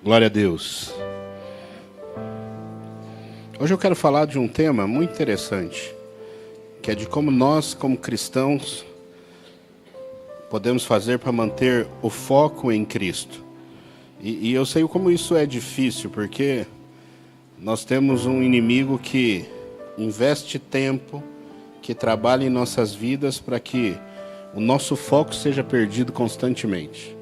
Glória a Deus. Hoje eu quero falar de um tema muito interessante, que é de como nós, como cristãos, podemos fazer para manter o foco em Cristo. E eu sei como isso é difícil, porque nós temos um inimigo que investe tempo, que trabalha em nossas vidas para que o nosso foco seja perdido constantemente.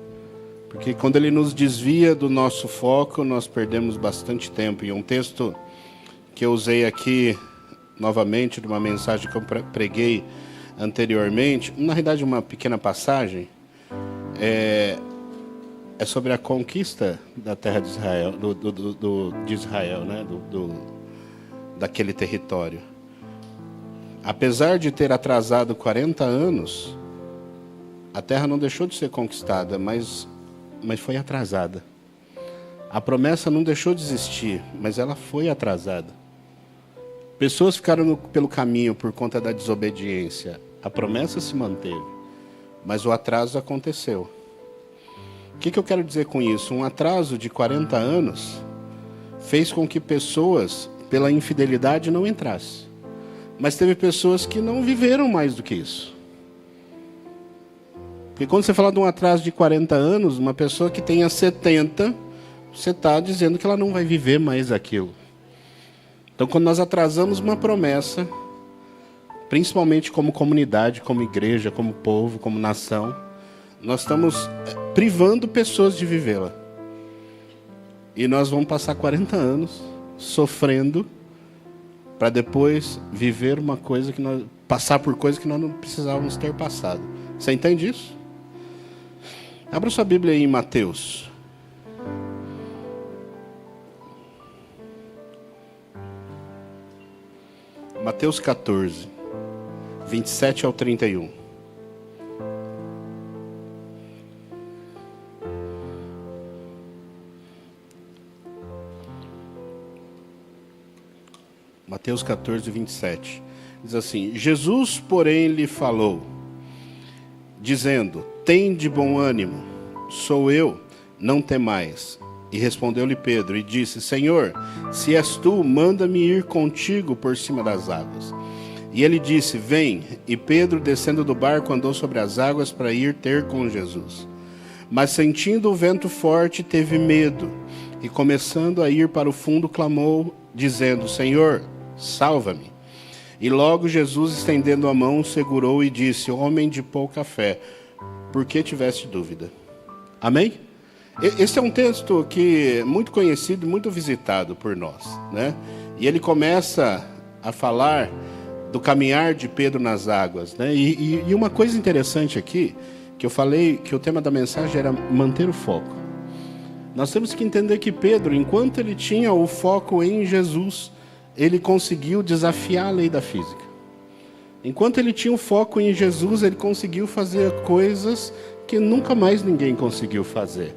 Porque quando ele nos desvia do nosso foco, nós perdemos bastante tempo. E um texto que eu usei aqui, novamente, de uma mensagem que eu preguei anteriormente, na realidade uma pequena passagem, é sobre a conquista da terra de Israel, de Israel, né? Daquele território. Apesar de ter atrasado 40 anos, a terra não deixou de ser conquistada, mas foi atrasada. A promessa não deixou de existir, mas ela foi atrasada. Pessoas ficaram pelo caminho por conta da desobediência. A promessa se manteve, mas o atraso aconteceu. O que eu quero dizer com isso? Um atraso de 40 anos fez com que pessoas, pela infidelidade, não entrassem. Mas teve pessoas que não viveram mais do que isso. Porque quando você fala de um atraso de 40 anos, uma pessoa que tenha 70, você está dizendo que ela não vai viver mais aquilo. Então, quando nós atrasamos uma promessa, principalmente como comunidade, como igreja, como povo, como nação, nós estamos privando pessoas de vivê-la. E nós vamos passar 40 anos sofrendo para depois viver uma coisa que nós passar por coisas que nós não precisávamos ter passado. Você entende isso? Abra sua Bíblia aí em Mateus. Mateus 14, 27 ao 31. Mateus 14, 27. Diz assim: Jesus, porém, lhe falou, dizendo: tende bom ânimo, sou eu, não temais. E respondeu-lhe Pedro e disse: Senhor, se és tu, manda-me ir contigo por cima das águas. E ele disse: vem. E Pedro, descendo do barco, andou sobre as águas para ir ter com Jesus. Mas sentindo o vento forte, teve medo, e começando a ir para o fundo, clamou, dizendo: Senhor, salva-me. E logo Jesus, estendendo a mão, segurou e disse: homem de pouca fé, por que tiveste dúvida? Amém? Esse é um texto que é muito conhecido, muito visitado por nós, né? E ele começa a falar do caminhar de Pedro nas águas, né? E uma coisa interessante aqui, que eu falei que o tema da mensagem era manter o foco. Nós temos que entender que Pedro, enquanto ele tinha o foco em Jesus, ele conseguiu desafiar a lei da física. Enquanto ele tinha o foco em Jesus, ele conseguiu fazer coisas que nunca mais ninguém conseguiu fazer.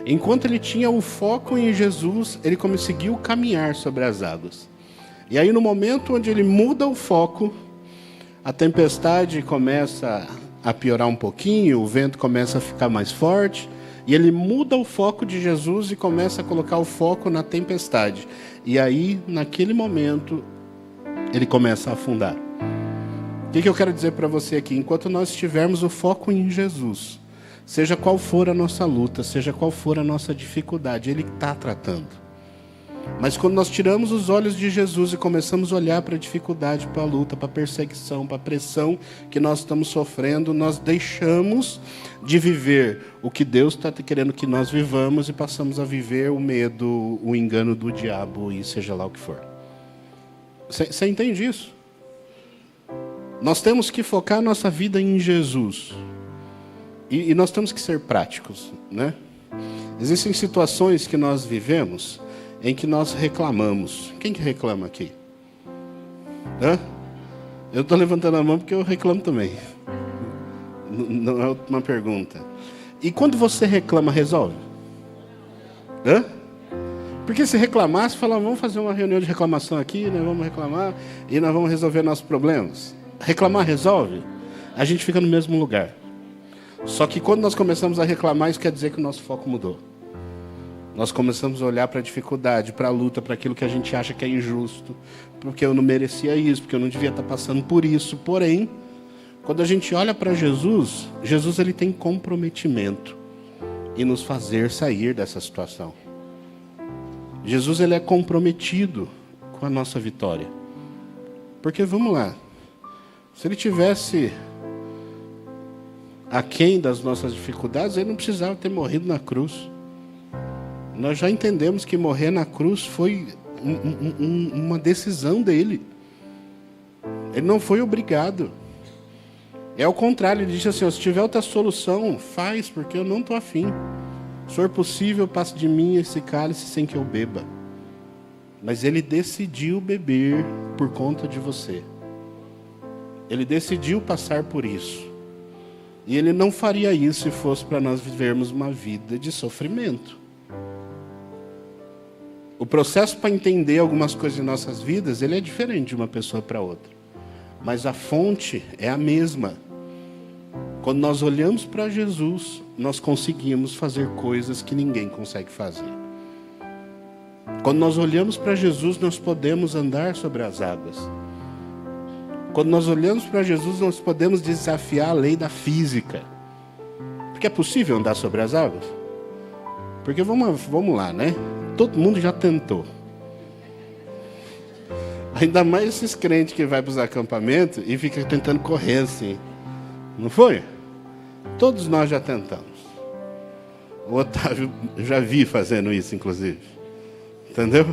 Enquanto ele tinha o foco em Jesus, ele conseguiu caminhar sobre as águas. E aí, no momento onde ele muda o foco, a tempestade começa a piorar um pouquinho, o vento começa a ficar mais forte, e ele muda o foco de Jesus e começa a colocar o foco na tempestade. E aí, naquele momento, ele começa a afundar. O que eu quero dizer para você aqui? Enquanto nós tivermos o foco em Jesus, seja qual for a nossa luta, seja qual for a nossa dificuldade, Ele está tratando. Mas quando nós tiramos os olhos de Jesus e começamos a olhar para a dificuldade, para a luta, para a perseguição, para a pressão que nós estamos sofrendo, nós deixamos de viver o que Deus está querendo que nós vivamos e passamos a viver o medo, o engano do diabo e seja lá o que for. Você entende isso? Nós temos que focar a nossa vida em Jesus. E nós temos que ser práticos, né? Existem situações que nós vivemos em que nós reclamamos. Quem que reclama aqui? Hã? Eu estou levantando a mão porque eu reclamo também. Não é uma pergunta. E quando você reclama, resolve? Hã? Porque se reclamar, você fala, vamos fazer uma reunião de reclamação aqui, né? Vamos reclamar e nós vamos resolver nossos problemas. Reclamar resolve? A gente fica no mesmo lugar. Só que quando nós começamos a reclamar, isso quer dizer que o nosso foco mudou. Nós começamos a olhar para a dificuldade, para a luta, para aquilo que a gente acha que é injusto, porque eu não merecia isso, porque eu não devia estar passando por isso. Porém, quando a gente olha para Jesus, Jesus ele tem comprometimento em nos fazer sair dessa situação. Jesus ele é comprometido com a nossa vitória. Porque vamos lá, se ele tivesse aquém das nossas dificuldades, ele não precisava ter morrido na cruz. Nós já entendemos que morrer na cruz foi uma decisão dele. Ele não foi obrigado. É ao contrário, ele disse assim: se tiver outra solução, faz, porque eu não estou afim. Se for possível, passe de mim esse cálice sem que eu beba. Mas ele decidiu beber por conta de você. Ele decidiu passar por isso. E ele não faria isso se fosse para nós vivermos uma vida de sofrimento. O processo para entender algumas coisas em nossas vidas, ele é diferente de uma pessoa para outra. Mas a fonte é a mesma. Quando nós olhamos para Jesus, nós conseguimos fazer coisas que ninguém consegue fazer. Quando nós olhamos para Jesus, nós podemos andar sobre as águas. Quando nós olhamos para Jesus, nós podemos desafiar a lei da física. Porque é possível andar sobre as águas? Porque vamos lá, né? Todo mundo já tentou. Ainda mais esses crentes que vai para os acampamentos e fica tentando correr assim. Não foi? Todos nós já tentamos. O Otávio, eu já vi fazendo isso, inclusive. Entendeu?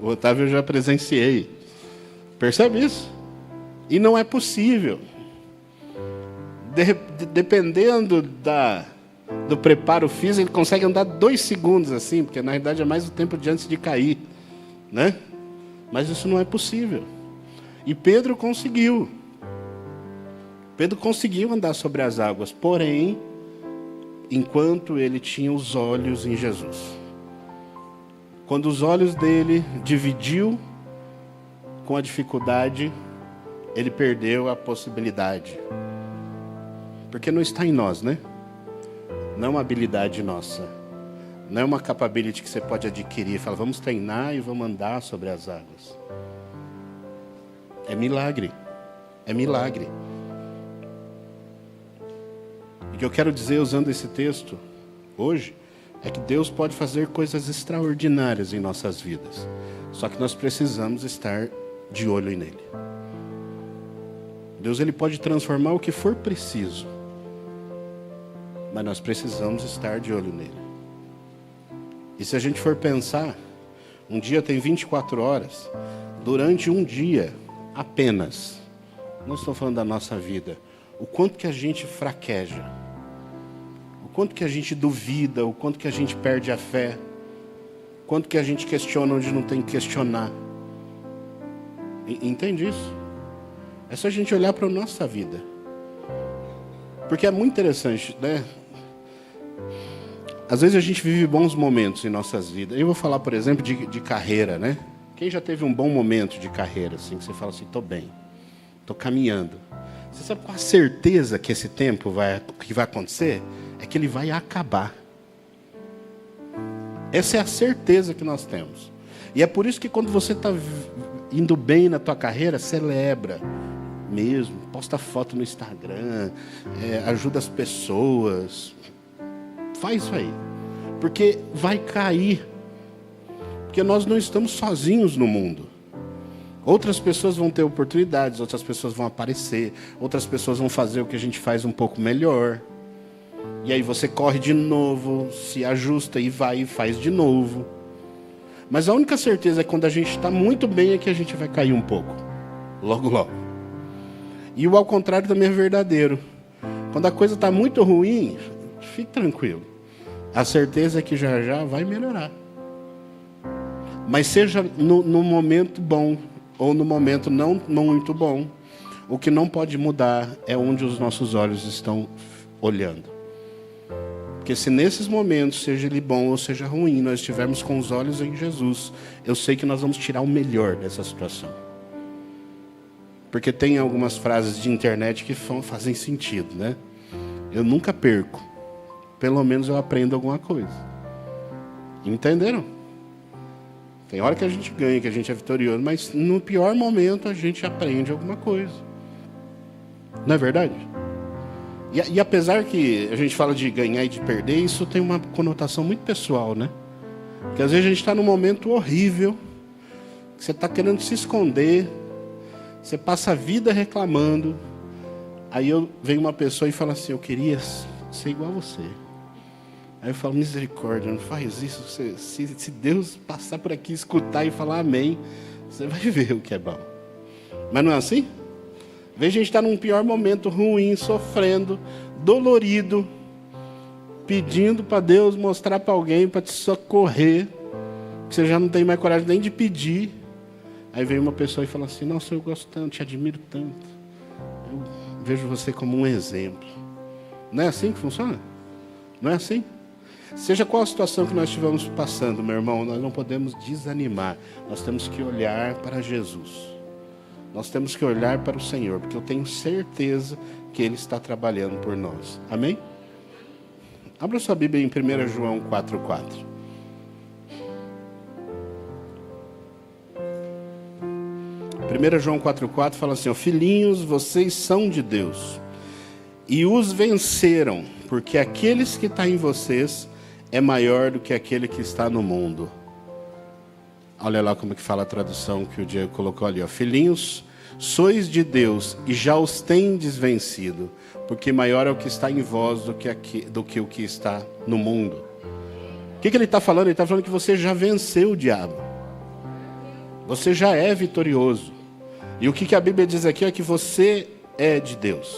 O Otávio eu já presenciei. Percebe isso? E não é possível. Dependendo do preparo físico, ele consegue andar 2 segundos assim, porque na realidade é mais o tempo de antes de cair, né? Mas isso não é possível. E Pedro conseguiu. Pedro conseguiu andar sobre as águas, porém, enquanto ele tinha os olhos em Jesus. Quando os olhos dele dividiu com a dificuldade, ele perdeu a possibilidade. Porque não está em nós, né? Não é uma habilidade nossa. Não é uma capability que você pode adquirir. Fala, vamos treinar e vamos andar sobre as águas. É milagre. É milagre. E o que eu quero dizer usando esse texto hoje é que Deus pode fazer coisas extraordinárias em nossas vidas. Só que nós precisamos estar de olho nele. Deus ele pode transformar o que for preciso. Mas nós precisamos estar de olho nele. E se a gente for pensar, um dia tem 24 horas, durante um dia apenas, não estou falando da nossa vida, o quanto que a gente fraqueja, o quanto que a gente duvida, o quanto que a gente perde a fé, o quanto que a gente questiona onde não tem que questionar. Entende isso? É só a gente olhar para a nossa vida. Porque é muito interessante, né? Às vezes a gente vive bons momentos em nossas vidas. Eu vou falar, por exemplo, de carreira, né? Quem já teve um bom momento de carreira, assim, que você fala assim, estou bem, estou caminhando. Você sabe qual a certeza que esse tempo que vai acontecer? É que ele vai acabar. Essa é a certeza que nós temos. E é por isso que quando você está indo bem na tua carreira, celebra mesmo, posta foto no Instagram, ajuda as pessoas. Faz isso aí. Porque vai cair. Porque nós não estamos sozinhos no mundo. Outras pessoas vão ter oportunidades, outras pessoas vão aparecer, outras pessoas vão fazer o que a gente faz um pouco melhor. E aí você corre de novo, se ajusta e vai e faz de novo. Mas a única certeza é que quando a gente está muito bem é que a gente vai cair um pouco. Logo, logo. E o ao contrário também é verdadeiro. Quando a coisa está muito ruim, fique tranquilo. A certeza é que já já vai melhorar. Mas seja no momento bom ou no momento não muito bom, o que não pode mudar é onde os nossos olhos estão olhando. Porque se nesses momentos, seja ele bom ou seja ruim, nós estivermos com os olhos em Jesus, eu sei que nós vamos tirar o melhor dessa situação. Porque tem algumas frases de internet que fazem sentido, né? Eu nunca perco. Pelo menos eu aprendo alguma coisa. Entenderam? Tem hora que a gente ganha, que a gente é vitorioso, mas no pior momento a gente aprende alguma coisa. Não é verdade? E apesar que a gente fala de ganhar e de perder, isso tem uma conotação muito pessoal, né? Porque às vezes a gente está num momento horrível, que você está querendo se esconder, você passa a vida reclamando, aí vem uma pessoa e fala assim, eu queria ser igual a você. Aí eu falo, misericórdia, não faz isso. Se Deus passar por aqui, escutar e falar amém, você vai ver o que é bom. Mas não é assim? Veja, a gente está num pior momento, ruim, sofrendo, dolorido, pedindo para Deus mostrar para alguém, para te socorrer, que você já não tem mais coragem nem de pedir. Aí vem uma pessoa e fala assim, nossa, eu gosto tanto, te admiro tanto. Eu vejo você como um exemplo. Não é assim que funciona? Não é assim? Seja qual a situação que nós estivermos passando, meu irmão, nós não podemos desanimar. Nós temos que olhar para Jesus. Nós temos que olhar para o Senhor, porque eu tenho certeza que Ele está trabalhando por nós. Amém? Abra sua Bíblia em 1 João 4,4. 1 João 4,4 fala assim, ó, filhinhos, vocês são de Deus e os venceram, porque aqueles que estão em vocês é maior do que aquele que está no mundo. Olha lá como que fala a tradução que o Diego colocou ali, ó. Filhinhos, sois de Deus e já os tendes vencido, porque maior é o que está em vós do que o que está no mundo. O que ele está falando? Ele está falando que você já venceu o diabo. Você já é vitorioso. E o que a Bíblia diz aqui é que você é de Deus.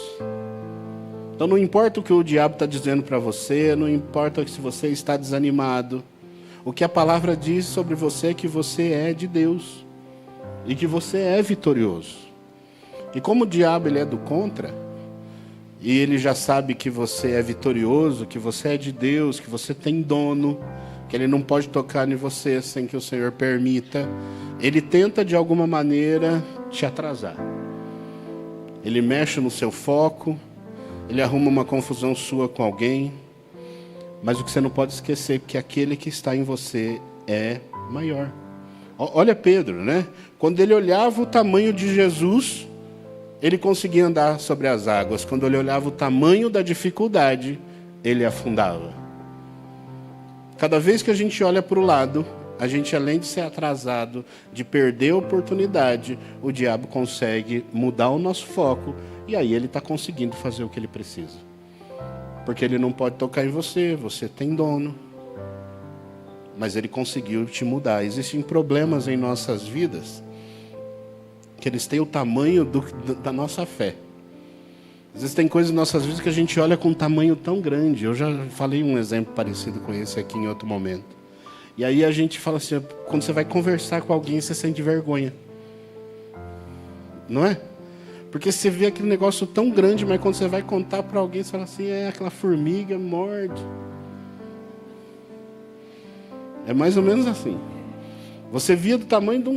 Então não importa o que o diabo está dizendo para você, não importa se você está desanimado. O que a palavra diz sobre você é que você é de Deus. E que você é vitorioso. E como o diabo ele é do contra, e ele já sabe que você é vitorioso, que você é de Deus, que você tem dono, que ele não pode tocar em você sem que o Senhor permita, ele tenta de alguma maneira te atrasar. Ele mexe no seu foco, ele arruma uma confusão sua com alguém, mas o que você não pode esquecer é que aquele que está em você é maior. Olha Pedro, né? Quando ele olhava o tamanho de Jesus, ele conseguia andar sobre as águas. Quando ele olhava o tamanho da dificuldade, ele afundava. Cada vez que a gente olha para o lado, a gente, além de ser atrasado, de perder a oportunidade, o diabo consegue mudar o nosso foco, e aí ele está conseguindo fazer o que ele precisa. Porque ele não pode tocar em você, você tem dono. Mas ele conseguiu te mudar. Existem problemas em nossas vidas que eles têm o tamanho da nossa fé. Existem coisas em nossas vidas que a gente olha com um tamanho tão grande. Eu já falei um exemplo parecido com esse aqui em outro momento. E aí a gente fala assim, quando você vai conversar com alguém, você sente vergonha. Não é? Porque você vê aquele negócio tão grande, mas quando você vai contar para alguém, você fala assim, aquela formiga morde. É mais ou menos assim. Você via do tamanho de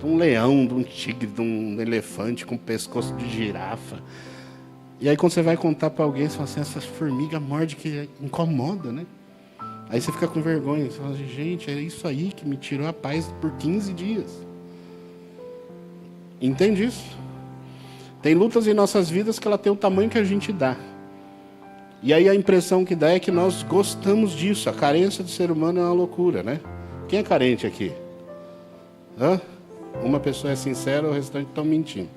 um leão, de um tigre, de um elefante com pescoço de girafa. E aí quando você vai contar para alguém, você fala assim, essa formiga morde que incomoda, né? Aí você fica com vergonha. Você fala assim, gente, é isso aí que me tirou a paz por 15 dias. Entende isso? Tem lutas em nossas vidas que ela tem o tamanho que a gente dá. E aí a impressão que dá é que nós gostamos disso. A carência do ser humano é uma loucura, né? Quem é carente aqui? Hã? Uma pessoa é sincera, o restante estão mentindo.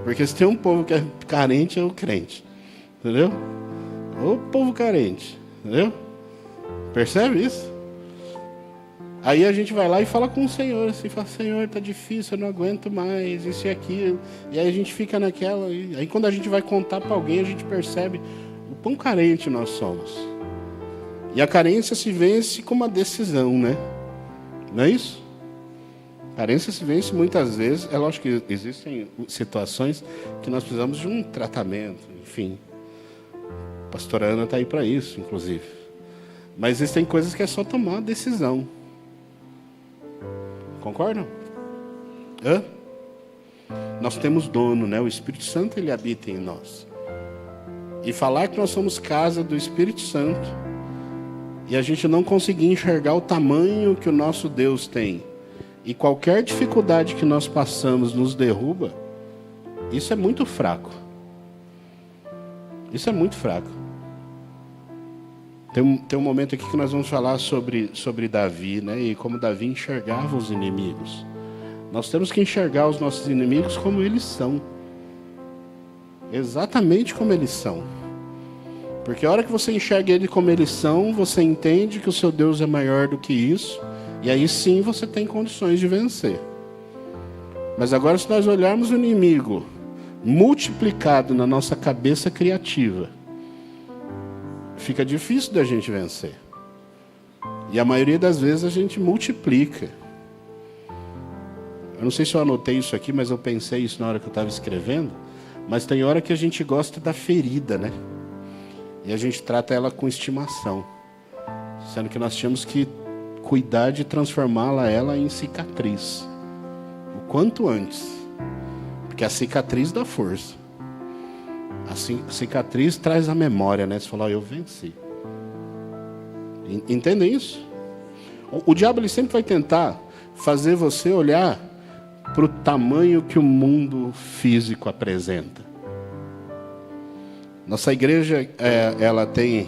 Porque se tem um povo que é carente, é o crente. Entendeu? O povo carente. Entendeu? Percebe isso? Aí a gente vai lá e fala com o Senhor, assim, fala, Senhor, está difícil, eu não aguento mais, isso e aquilo. E aí a gente fica naquela. E aí quando a gente vai contar para alguém, a gente percebe o quão carente nós somos. E a carência se vence com uma decisão, né? Não é isso? A carência se vence muitas vezes. É lógico que existem situações que nós precisamos de um tratamento, enfim. A pastora Ana está aí para isso, inclusive. Mas existem coisas que é só tomar uma decisão. Concordam? Hã? Nós temos dono, né? O Espírito Santo, ele habita em nós. E falar que nós somos casa do Espírito Santo e a gente não conseguir enxergar o tamanho que o nosso Deus tem, e qualquer dificuldade que nós passamos nos derruba, isso é muito fraco. Isso é muito fraco. Tem um momento aqui que nós vamos falar sobre Davi, né? E como Davi enxergava os inimigos. Nós temos que enxergar os nossos inimigos como eles são. Exatamente como eles são. Porque a hora que você enxerga ele como eles são, você entende que o seu Deus é maior do que isso. E aí sim você tem condições de vencer. Mas agora, se nós olharmos o inimigo multiplicado na nossa cabeça criativa, fica difícil da gente vencer. E a maioria das vezes a gente multiplica. Eu não sei se eu anotei isso aqui, mas eu pensei isso na hora que eu estava escrevendo. Mas tem hora que a gente gosta da ferida, né? E a gente trata ela com estimação. Sendo que nós tínhamos que cuidar de transformá-la em cicatriz. O quanto antes. Porque a cicatriz dá força. A cicatriz traz a memória, né? Você fala, eu venci. Entendem isso? O diabo ele sempre vai tentar fazer você olhar para o tamanho que o mundo físico apresenta. Nossa igreja, ela tem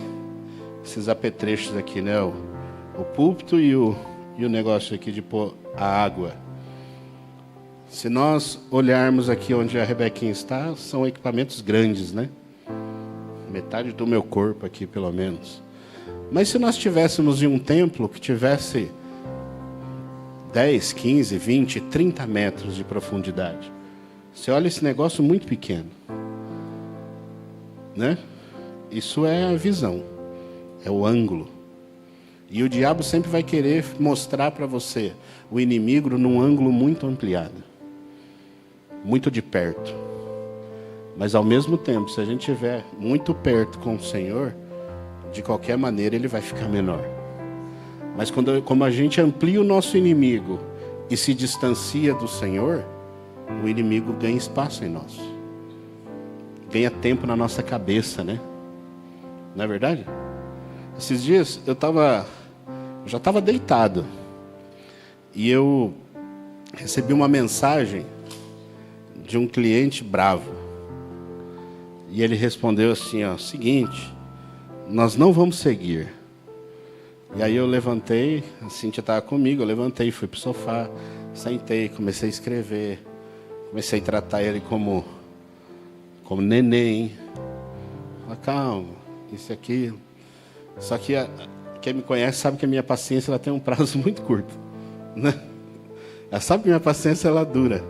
esses apetrechos aqui, né? O púlpito e o negócio aqui de pôr a água. Se nós olharmos aqui onde a Rebequinha está, são equipamentos grandes, né? Metade do meu corpo aqui, pelo menos. Mas se nós estivéssemos em um templo que tivesse 10, 15, 20, 30 metros de profundidade, você olha esse negócio muito pequeno, né? Isso é a visão, é o ângulo. E o diabo sempre vai querer mostrar para você o inimigo num ângulo muito ampliado, muito de perto. Mas ao mesmo tempo, se a gente estiver muito perto com o Senhor, de qualquer maneira ele vai ficar menor. Mas como a gente amplia o nosso inimigo e se distancia do Senhor, o inimigo ganha espaço em nós. Ganha tempo na nossa cabeça, né? Não é verdade? Esses dias eu já estava deitado. E eu recebi uma mensagem de um cliente bravo. E ele respondeu assim, ó, seguinte, nós não vamos seguir. E aí eu levantei, a Cíntia estava comigo, eu levantei, fui para o sofá, sentei, comecei a escrever, comecei a tratar ele como neném. Falei, calma, isso aqui. Só que quem me conhece sabe que a minha paciência ela tem um prazo muito curto, né? Ela sabe que minha paciência ela dura.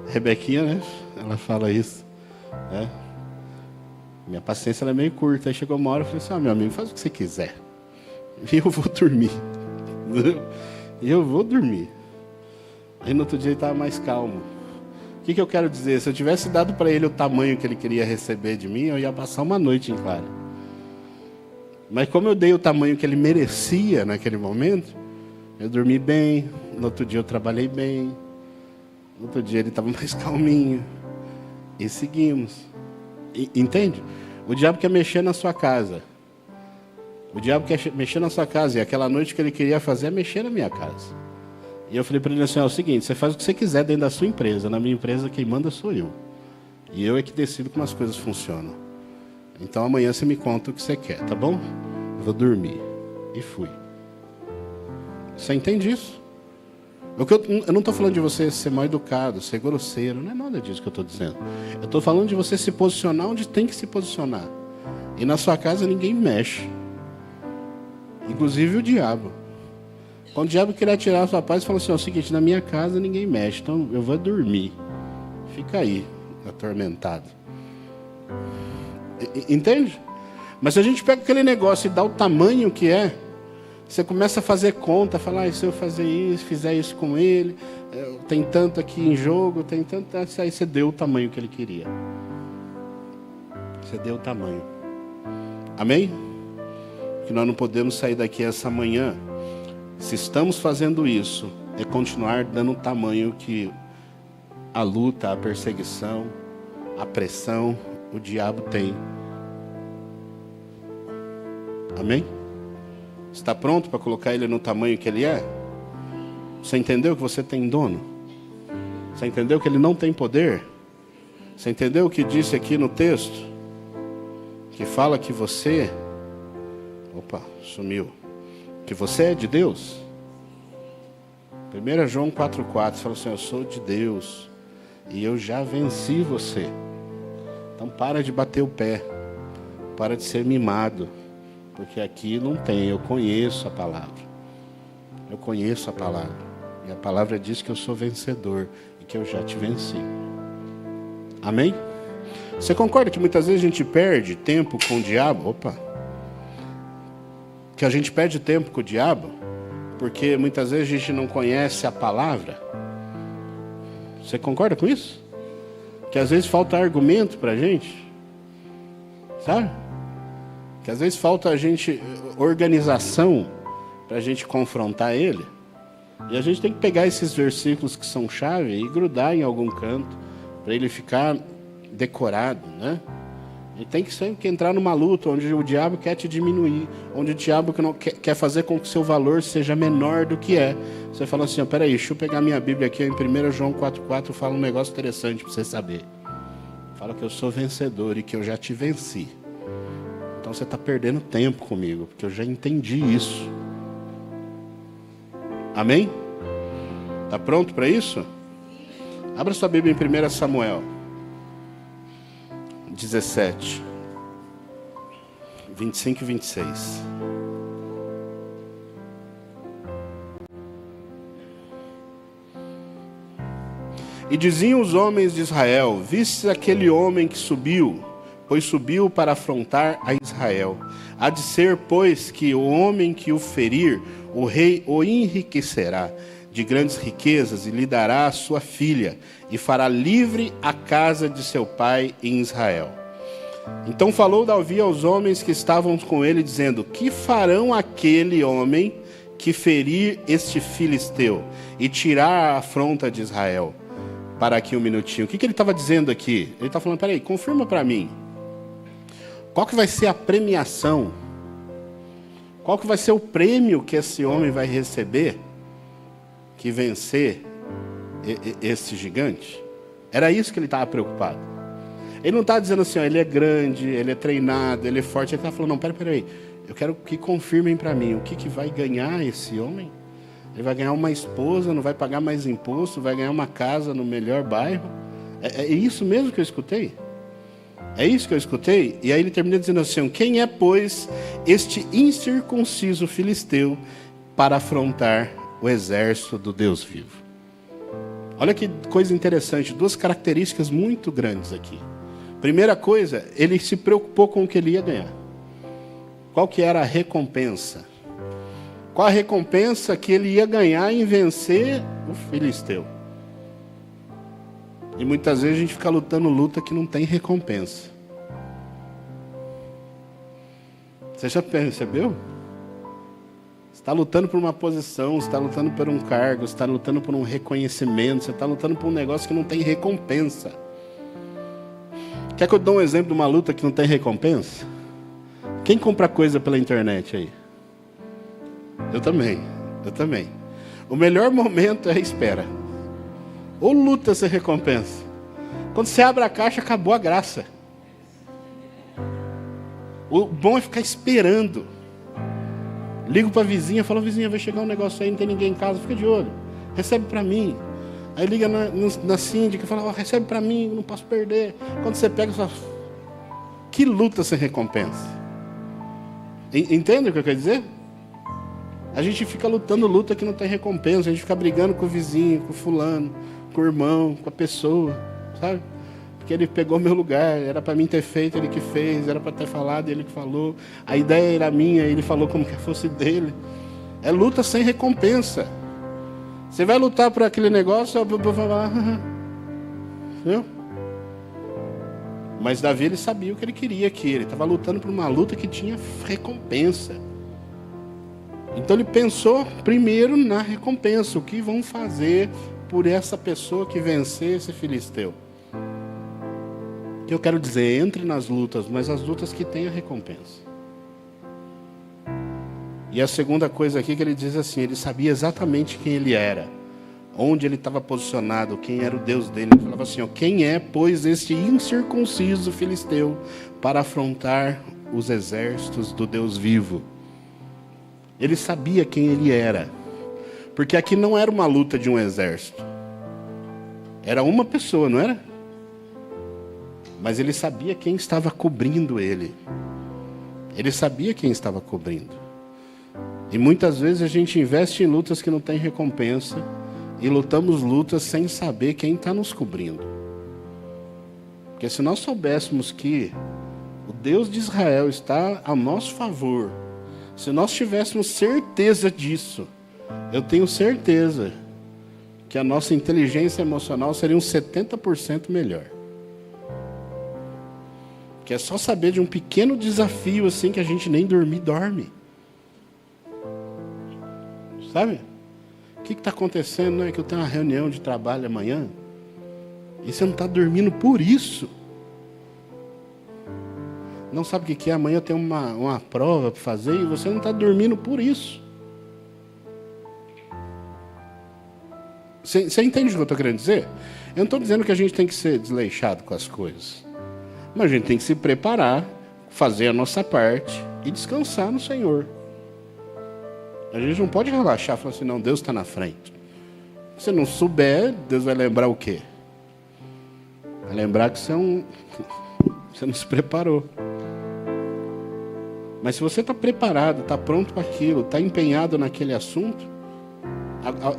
A Rebequinha, né? Ela fala isso, né? Minha paciência ela é meio curta. Aí chegou uma hora eu falei assim, meu amigo, faz o que você quiser. E eu vou dormir. E eu vou dormir. Aí no outro dia ele estava mais calmo. O que eu quero dizer? Se eu tivesse dado para ele o tamanho que ele queria receber de mim, eu ia passar uma noite em claro. Mas como eu dei o tamanho que ele merecia naquele momento, eu dormi bem, no outro dia eu trabalhei bem, no outro dia ele estava mais calminho. E seguimos. Entende? O diabo quer mexer na sua casa. O diabo quer mexer na sua casa. E aquela noite que ele queria fazer é mexer na minha casa. E eu falei para ele assim, é o seguinte, você faz o que você quiser dentro da sua empresa. Na minha empresa quem manda sou eu. E eu é que decido como as coisas funcionam. Então amanhã você me conta o que você quer, tá bom? Eu vou dormir. E fui. Você entende isso? Eu não estou falando de você ser mal educado, ser grosseiro. Não é nada disso que eu estou dizendo. Eu estou falando de você se posicionar onde tem que se posicionar. E na sua casa ninguém mexe. Inclusive o diabo. Quando o diabo queria tirar a sua paz, ele falou assim, é o seguinte, na minha casa ninguém mexe, então eu vou dormir. Fica aí, atormentado. Entende? Mas se a gente pega aquele negócio e dá o tamanho que é, você começa a fazer conta, falar, se eu fazer isso, fizer isso com ele, tem tanto aqui em jogo, tem tanto... Aí você deu o tamanho que ele queria. Você deu o tamanho. Amém? Que nós não podemos sair daqui essa manhã. Se estamos fazendo isso, é continuar dando o tamanho que a luta, a perseguição, a pressão, o diabo tem. Amém? Está pronto para colocar ele no tamanho que ele é? Você entendeu que você tem dono? Você entendeu que ele não tem poder? Você entendeu o que disse aqui no texto? Que fala que você... Opa, sumiu. Que você é de Deus. 1 João 4,4 fala assim: eu sou de Deus e eu já venci você. Então para de bater o pé. Para de ser mimado. Porque aqui não tem, eu conheço a palavra. Eu conheço a palavra. E a palavra diz que eu sou vencedor e que eu já te venci. Amém? Você concorda que muitas vezes a gente perde tempo com o diabo? Opa! Que a gente perde tempo com o diabo porque muitas vezes a gente não conhece a palavra. Você concorda com isso? Que às vezes falta argumento para a gente. Sabe? Que às vezes falta a gente organização para a gente confrontar ele. E a gente tem que pegar esses versículos que são chave e grudar em algum canto para ele ficar decorado, né? E tem que sempre entrar numa luta onde o diabo quer te diminuir, onde o diabo quer fazer com que o seu valor seja menor do que é. Você fala assim: peraí, deixa eu pegar minha Bíblia aqui, em 1 João 4,4 fala um negócio interessante para você saber. Fala que eu sou vencedor e que eu já te venci. Então você está perdendo tempo comigo, porque eu já entendi isso. Amém? Está pronto para isso? Abra sua Bíblia em 1 Samuel 17, 25 e 26. E diziam os homens de Israel: viste aquele homem que subiu, pois subiu para afrontar a Israel. Há de ser, pois, que o homem que o ferir, o rei o enriquecerá de grandes riquezas e lhe dará a sua filha, e fará livre a casa de seu pai em Israel. Então falou Davi aos homens que estavam com ele, dizendo: que farão aquele homem que ferir este filisteu e tirar a afronta de Israel? Para aqui um minutinho. O que ele estava dizendo aqui? Ele está falando: peraí, confirma para mim. Qual que vai ser a premiação? Qual que vai ser o prêmio que esse homem vai receber que vencer esse gigante? Era isso que ele estava preocupado. Ele não está dizendo assim: ó, ele é grande, ele é treinado, ele é forte. Ele está falando: não, peraí, eu quero que confirmem para mim o que vai ganhar esse homem. Ele vai ganhar uma esposa, não vai pagar mais imposto, vai ganhar uma casa no melhor bairro. É isso mesmo que eu escutei? É isso que eu escutei? E aí ele termina dizendo assim: quem é, pois, este incircunciso filisteu para afrontar o exército do Deus vivo? Olha que coisa interessante, duas características muito grandes aqui. Primeira coisa, ele se preocupou com o que ele ia ganhar. Qual que era a recompensa? Qual a recompensa que ele ia ganhar em vencer o filisteu? E muitas vezes a gente fica lutando luta que não tem recompensa. Você já percebeu? Você está lutando por uma posição, você está lutando por um cargo, você está lutando por um reconhecimento, você está lutando por um negócio que não tem recompensa. Quer que eu dê um exemplo de uma luta que não tem recompensa? Quem compra coisa pela internet aí? Eu também. O melhor momento é a espera. Ou luta sem recompensa. Quando você abre a caixa, acabou a graça. O bom é ficar esperando. Ligo para a vizinha, falo: vizinha, vai chegar um negócio aí, não tem ninguém em casa, fica de olho. Recebe para mim. Aí liga na síndica e fala: recebe para mim, não posso perder. Quando você pega, você fala: que luta sem recompensa. Entende o que eu quero dizer? A gente fica lutando luta que não tem recompensa. A gente fica brigando com o vizinho, com o fulano, com o irmão, com a pessoa, sabe? Porque ele pegou meu lugar, era para mim ter feito, ele que fez, era para ter falado, ele que falou. A ideia era minha, ele falou como que fosse dele. É luta sem recompensa. Você vai lutar por aquele negócio, eu vou falar, viu? Mas Davi, ele sabia o que ele queria aqui. Ele estava lutando por uma luta que tinha recompensa. Então ele pensou primeiro na recompensa. O que vão fazer por essa pessoa que vencer esse filisteu? O que eu quero dizer, entre nas lutas, mas as lutas que têm a recompensa. E a segunda coisa aqui que ele diz assim, ele sabia exatamente quem ele era, onde ele estava posicionado, quem era o Deus dele. Ele falava assim, ó, quem é, pois, este incircunciso filisteu para afrontar os exércitos do Deus vivo? Ele sabia quem ele era, porque aqui não era uma luta de um exército, era uma pessoa, não era? Mas ele sabia quem estava cobrindo ele. Ele sabia quem estava cobrindo. E muitas vezes a gente investe em lutas que não tem recompensa e lutamos lutas sem saber quem está nos cobrindo. Porque se nós soubéssemos que o Deus de Israel está a nosso favor, se nós tivéssemos certeza disso, eu tenho certeza que a nossa inteligência emocional seria uns 70% melhor. Que é só saber de um pequeno desafio assim que a gente nem dorme. Sabe? O que está acontecendo? Não é que eu tenho uma reunião de trabalho amanhã e você não está dormindo por isso. Não sabe o que é? Amanhã tem uma prova para fazer e você não está dormindo por isso. Você entende o que eu estou querendo dizer? Eu não estou dizendo que a gente tem que ser desleixado com as coisas. Mas a gente tem que se preparar, fazer a nossa parte e descansar no Senhor. A gente não pode relaxar e falar assim, não, Deus está na frente. Se você não souber, Deus vai lembrar o quê? Vai lembrar que você não se preparou. Mas se você está preparado, está pronto para aquilo, está empenhado naquele assunto,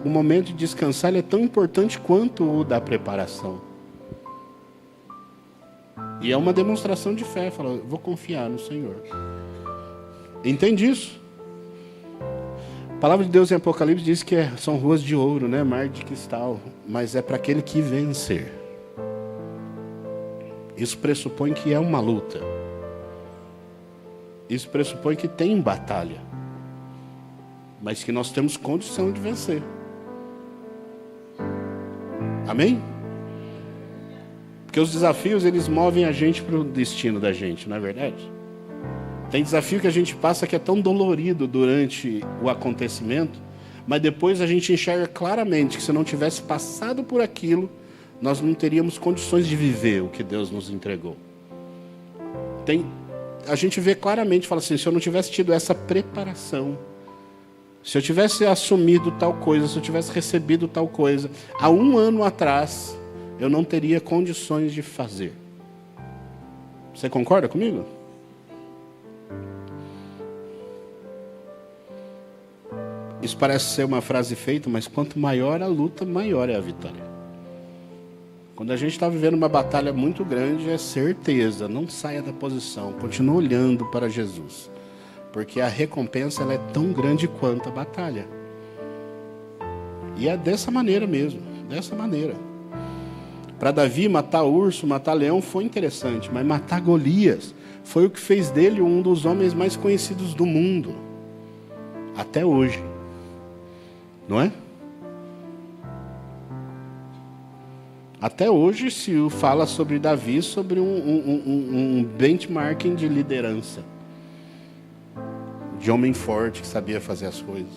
o momento de descansar ele é tão importante quanto o da preparação. E é uma demonstração de fé. Fala, eu vou confiar no Senhor. Entende isso? A palavra de Deus em Apocalipse diz que são ruas de ouro, né? Mar de cristal. Mas é para aquele que vencer. Isso pressupõe que é uma luta. Isso pressupõe que tem batalha. Mas que nós temos condição de vencer. Amém? Porque os desafios, eles movem a gente para o destino da gente, não é verdade? Tem desafio que a gente passa que é tão dolorido durante o acontecimento, mas depois a gente enxerga claramente que se não tivesse passado por aquilo, nós não teríamos condições de viver o que Deus nos entregou. A gente vê claramente, fala assim, se eu não tivesse tido essa preparação, se eu tivesse assumido tal coisa, se eu tivesse recebido tal coisa, há 1 ano atrás, eu não teria condições de fazer. Você concorda comigo? Isso parece ser uma frase feita, mas quanto maior a luta, maior é a vitória. Quando a gente está vivendo uma batalha muito grande, é certeza, não saia da posição, continue olhando para Jesus. Porque a recompensa ela é tão grande quanto a batalha. E é dessa maneira mesmo, dessa maneira. Para Davi, matar urso, matar leão foi interessante, mas matar Golias foi o que fez dele um dos homens mais conhecidos do mundo. Até hoje. Não é? Até hoje se fala sobre Davi, sobre um benchmarking de liderança. De homem forte que sabia fazer as coisas.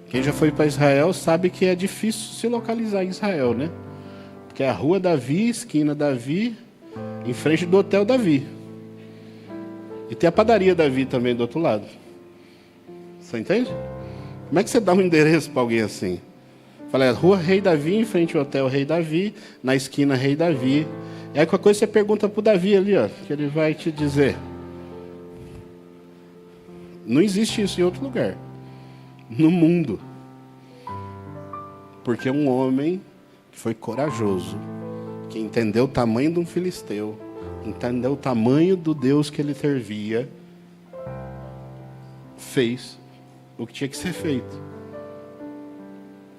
Quem já foi para Israel sabe que é difícil se localizar em Israel, né? Porque é a rua Davi, esquina Davi, em frente do hotel Davi. E tem a padaria Davi também do outro lado. Você entende? Como é que você dá um endereço para alguém assim? Fala, rua Rei Davi, em frente ao hotel Rei Davi, na esquina Rei Davi. E aí qualquer coisa você pergunta para o Davi ali, ó, que ele vai te dizer. Não existe isso em outro lugar. No mundo. Porque um homem que foi corajoso, que entendeu o tamanho de um filisteu, entendeu o tamanho do Deus que ele servia, fez o que tinha que ser feito.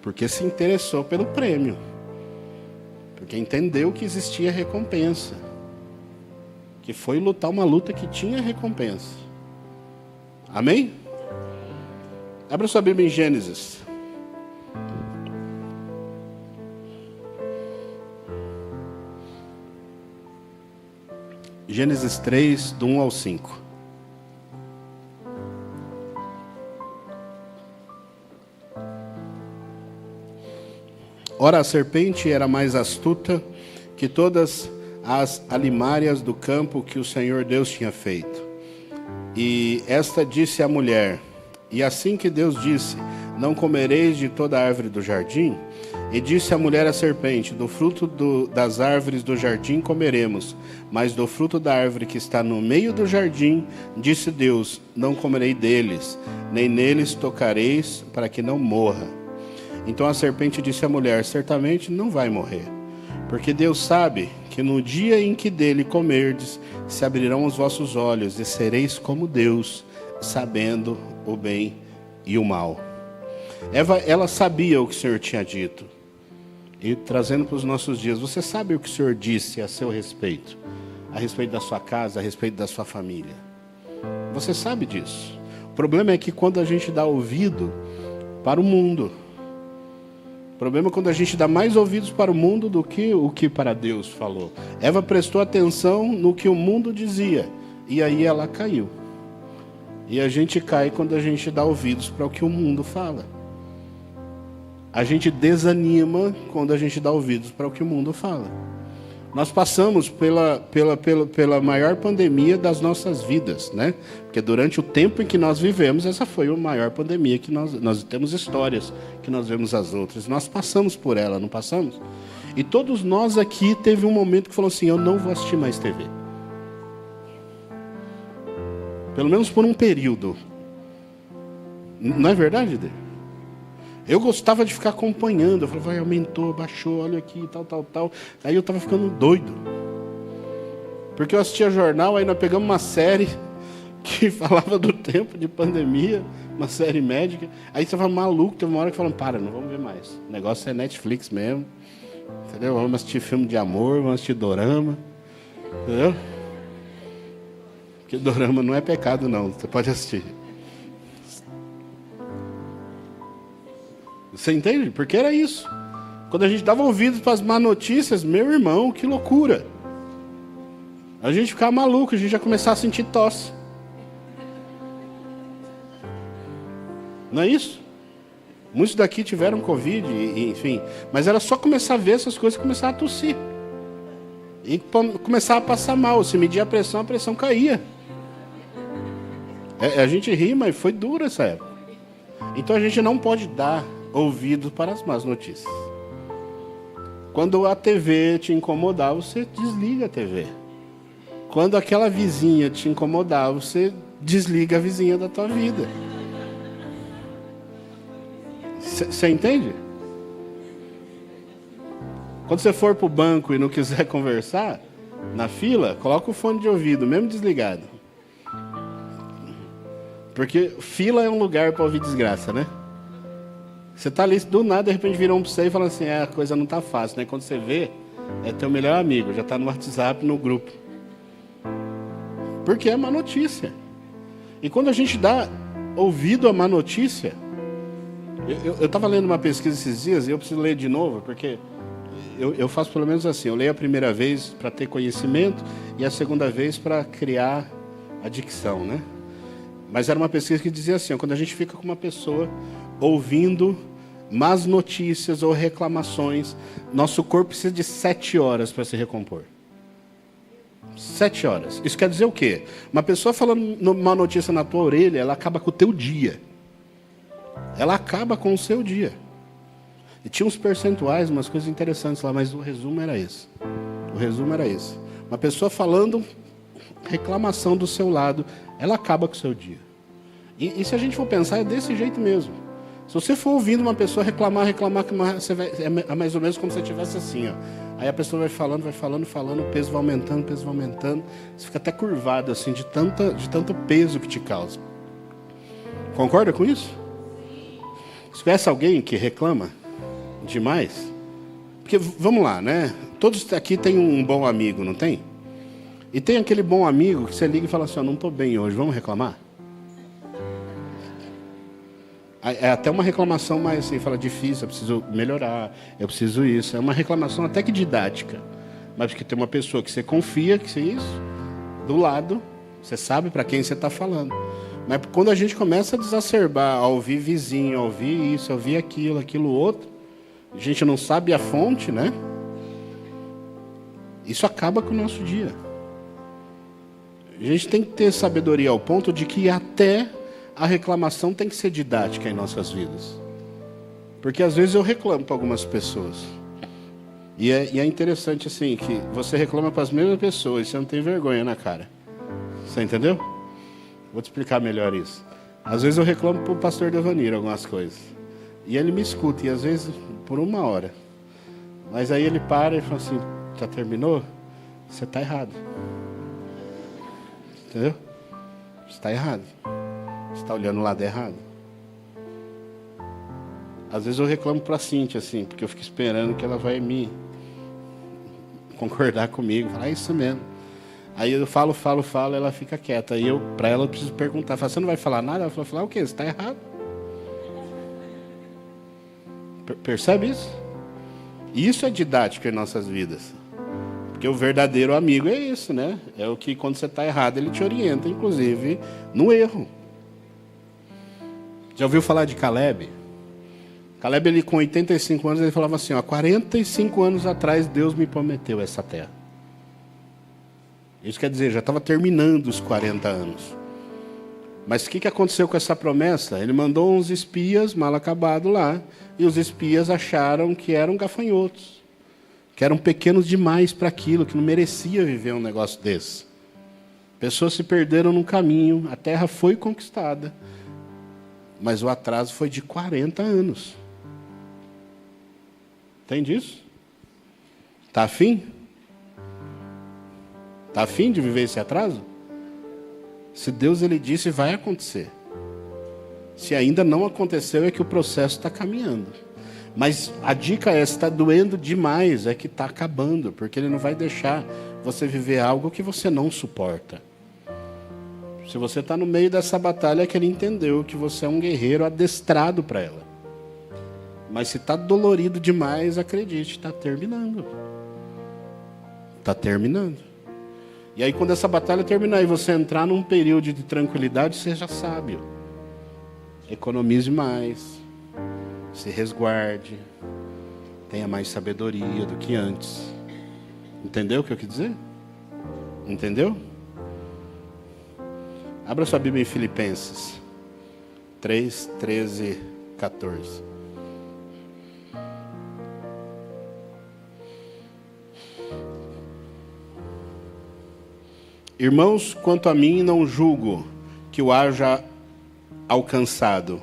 Porque se interessou pelo prêmio. Porque entendeu que existia recompensa. Que foi lutar uma luta que tinha recompensa. Amém? Abra sua Bíblia em Gênesis. Gênesis 3, do 1 ao 5. Ora, a serpente era mais astuta que todas as alimárias do campo que o Senhor Deus tinha feito. E esta disse à mulher: e assim que Deus disse: não comereis de toda árvore do jardim? E disse a mulher à serpente: do fruto das árvores do jardim comeremos, mas do fruto da árvore que está no meio do jardim, disse Deus: não comerei deles, nem neles tocareis, para que não morra. Então a serpente disse à mulher: certamente não vai morrer, porque Deus sabe que no dia em que dele comerdes, se abrirão os vossos olhos, e sereis como Deus, sabendo o bem e o mal. Ela sabia o que o Senhor tinha dito. E trazendo para os nossos dias, você sabe o que o Senhor disse a seu respeito? A respeito da sua casa, a respeito da sua família. Você sabe disso. O problema é que quando a gente dá ouvido para o mundo, o problema é quando a gente dá mais ouvidos para o mundo do que o que para Deus falou. Eva prestou atenção no que o mundo dizia, e aí ela caiu. E a gente cai quando a gente dá ouvidos para o que o mundo fala. A gente desanima quando a gente dá ouvidos para o que o mundo fala. Nós passamos pela maior pandemia das nossas vidas, né? Porque durante o tempo em que nós vivemos, essa foi a maior pandemia que nós temos histórias que nós vemos as outras. Nós passamos por ela, não passamos? E todos nós aqui teve um momento que falou assim: eu não vou assistir mais TV. Pelo menos por um período. Não é verdade, Dê? Eu gostava de ficar acompanhando. Eu falava: vai, aumentou, baixou, olha aqui, tal. Aí eu estava ficando doido. Porque eu assistia jornal, aí nós pegamos uma série que falava do tempo de pandemia, uma série médica. Aí você fala: maluco, teve uma hora que falaram: para, não vamos ver mais. O negócio é Netflix mesmo. Entendeu? Vamos assistir filme de amor, vamos assistir dorama. Entendeu? Porque dorama não é pecado, não. Você pode assistir. Você entende? Porque era isso. Quando a gente dava ouvidos para as má notícias, meu irmão, que loucura. A gente ficava maluco, a gente já começava a sentir tosse. Não é isso? Muitos daqui tiveram Covid, enfim. Mas era só começar a ver essas coisas e começar a tossir. E começar a passar mal. Se medir a pressão caía. A gente ri, mas foi dura essa época. Então a gente não pode dar ouvido para as más notícias. Quando a TV te incomodar, você desliga a TV. Quando aquela vizinha te incomodar, você desliga a vizinha da tua vida. Você entende? Quando você for para o banco e não quiser conversar, na fila, coloca o fone de ouvido, mesmo desligado. Porque fila é um lugar para ouvir desgraça, né? Você está ali, do nada, de repente viram para você e falam assim: a coisa não está fácil, né? Quando você vê, é teu melhor amigo, já está no WhatsApp, no grupo. Porque é má notícia. E quando a gente dá ouvido a má notícia... Eu estava lendo uma pesquisa esses dias, e eu preciso ler de novo, porque eu faço pelo menos assim: eu leio a primeira vez para ter conhecimento, e a segunda vez para criar a dicção, né? Mas era uma pesquisa que dizia assim: quando a gente fica com uma pessoa ouvindo más notícias ou reclamações, nosso corpo precisa de 7 horas para se recompor. 7 horas. Isso quer dizer o quê? Uma pessoa falando uma notícia na tua orelha, ela acaba com o teu dia. Ela acaba com o seu dia. E tinha uns percentuais, umas coisas interessantes lá, mas o resumo era esse. Uma pessoa falando reclamação do seu lado, ela acaba com o seu dia. E se a gente for pensar, é desse jeito mesmo. Se você for ouvindo uma pessoa reclamar, você vai, é mais ou menos como se você estivesse assim, ó. Aí a pessoa vai falando, o peso vai aumentando, você fica até curvado assim, de tanto peso que te causa. Concorda com isso? Você conhece alguém que reclama demais? Porque, vamos lá, né? Todos aqui têm um bom amigo, não tem? E tem aquele bom amigo que você liga e fala assim: não estou bem hoje, vamos reclamar? É até uma reclamação mais assim, fala: difícil, eu preciso melhorar, eu preciso isso. É uma reclamação até que didática. Mas porque tem uma pessoa que você confia, que isso, do lado, você sabe para quem você está falando. Mas quando a gente começa a desacerbar, a ouvir vizinho, a ouvir isso, a ouvir aquilo outro, a gente não sabe a fonte, né? Isso acaba com o nosso dia. A gente tem que ter sabedoria ao ponto de que até a reclamação tem que ser didática em nossas vidas. Porque às vezes eu reclamo para algumas pessoas. E é interessante assim, que você reclama para as mesmas pessoas e você não tem vergonha na cara. Você entendeu? Vou te explicar melhor isso. Às vezes eu reclamo para o pastor Devanir algumas coisas. E ele me escuta, e às vezes por 1 hora. Mas aí ele para e fala assim, já terminou? Você está errado. Entendeu? Você está errado. Você está olhando o lado errado. Às vezes eu reclamo para a Cíntia, assim, porque eu fico esperando que ela vai me concordar comigo. Falar, é isso mesmo. Aí eu falo, ela fica quieta. Aí para ela eu preciso perguntar, você não vai falar nada? Ela fala, o quê? Você está errado. Percebe isso? Isso é didático em nossas vidas. Porque o verdadeiro amigo é isso, né? É o que quando você está errado, ele te orienta, inclusive, no erro. Já ouviu falar de Caleb? Caleb, ele com 85 anos, ele falava assim, 45 anos atrás, Deus me prometeu essa terra. Isso quer dizer, já estava terminando os 40 anos. Mas o que aconteceu com essa promessa? Ele mandou uns espias mal acabados lá, e os espias acharam que eram gafanhotos, que eram pequenos demais para aquilo, que não merecia viver um negócio desse. Pessoas se perderam no caminho, a terra foi conquistada, mas o atraso foi de 40 anos. Entende isso? Está afim? Está afim de viver esse atraso? Se Deus ele disse, vai acontecer. Se ainda não aconteceu, é que o processo está caminhando. Mas a dica é, se está doendo demais, é que está acabando, porque ele não vai deixar você viver algo que você não suporta. Se você está no meio dessa batalha, é que ele entendeu que você é um guerreiro adestrado para ela. Mas se está dolorido demais, acredite, está terminando. Está terminando. E aí quando essa batalha terminar e você entrar num período de tranquilidade, seja sábio. Economize mais. Se resguarde. Tenha mais sabedoria do que antes. Entendeu o que eu quis dizer? Entendeu? Abra sua Bíblia em Filipenses 3, 13, 14. Irmãos, quanto a mim, não julgo que o haja alcançado,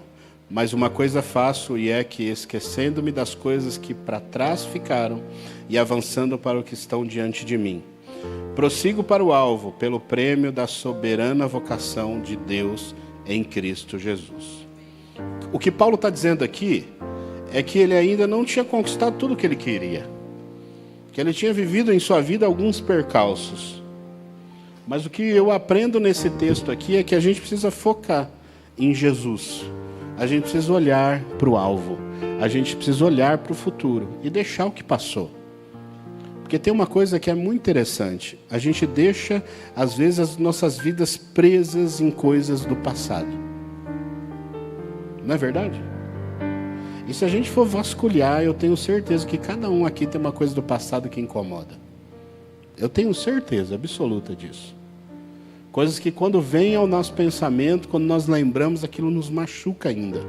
mas uma coisa faço, e é que, esquecendo-me das coisas que para trás ficaram e avançando para o que estão diante de mim, prossigo para o alvo, pelo prêmio da soberana vocação de Deus em Cristo Jesus. O que Paulo está dizendo aqui é que ele ainda não tinha conquistado tudo o que ele queria, que ele tinha vivido em sua vida alguns percalços. Mas o que eu aprendo nesse texto aqui é que a gente precisa focar em Jesus. A gente precisa olhar para o alvo. A gente precisa olhar para o futuro e deixar o que passou. Porque tem uma coisa que é muito interessante. A gente deixa, às vezes, as nossas vidas presas em coisas do passado. Não é verdade? E se a gente for vasculhar, eu tenho certeza que cada um aqui tem uma coisa do passado que incomoda. Eu tenho certeza absoluta disso. Coisas que quando vem ao nosso pensamento, quando nós lembramos, aquilo nos machuca ainda.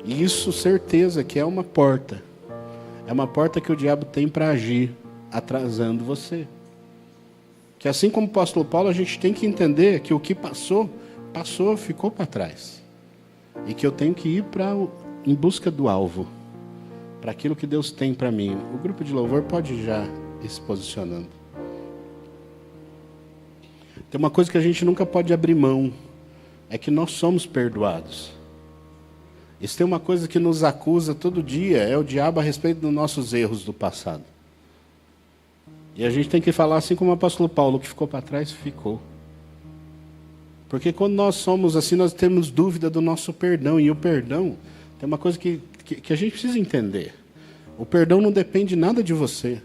E isso, certeza, que é uma porta. É uma porta que o diabo tem para agir, atrasando você. Que assim como o apóstolo Paulo, a gente tem que entender que o que passou, ficou para trás. E que eu tenho que ir em busca do alvo. Para aquilo que Deus tem para mim. O grupo de louvor pode já ir se posicionando. Tem uma coisa que a gente nunca pode abrir mão, é que nós somos perdoados. E se tem uma coisa que nos acusa todo dia, é o diabo a respeito dos nossos erros do passado. E a gente tem que falar assim como o apóstolo Paulo, o que ficou para trás, ficou. Porque quando nós somos assim, nós temos dúvida do nosso perdão. E o perdão, tem uma coisa que a gente precisa entender. O perdão não depende nada de você.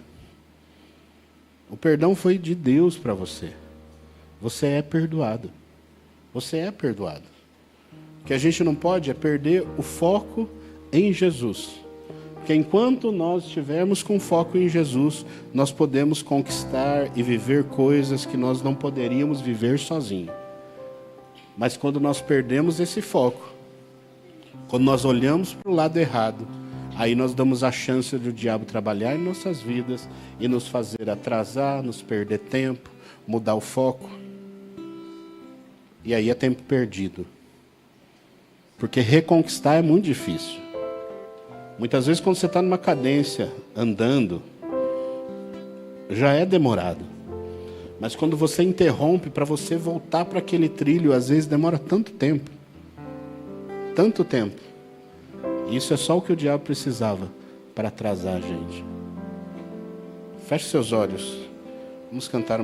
O perdão foi de Deus para você. Você é perdoado. Você é perdoado. O que a gente não pode é perder o foco em Jesus. Porque enquanto nós estivermos com foco em Jesus, nós podemos conquistar e viver coisas que nós não poderíamos viver sozinhos. Mas quando nós perdemos esse foco, quando nós olhamos para o lado errado, aí nós damos a chance do diabo trabalhar em nossas vidas e nos fazer atrasar, nos perder tempo, mudar o foco. E aí é tempo perdido. Porque reconquistar é muito difícil. Muitas vezes quando você está numa cadência, andando, já é demorado. Mas quando você interrompe, para você voltar para aquele trilho, às vezes demora tanto tempo. Tanto tempo. Isso é só o que o diabo precisava para atrasar a gente. Feche seus olhos. Vamos cantar uma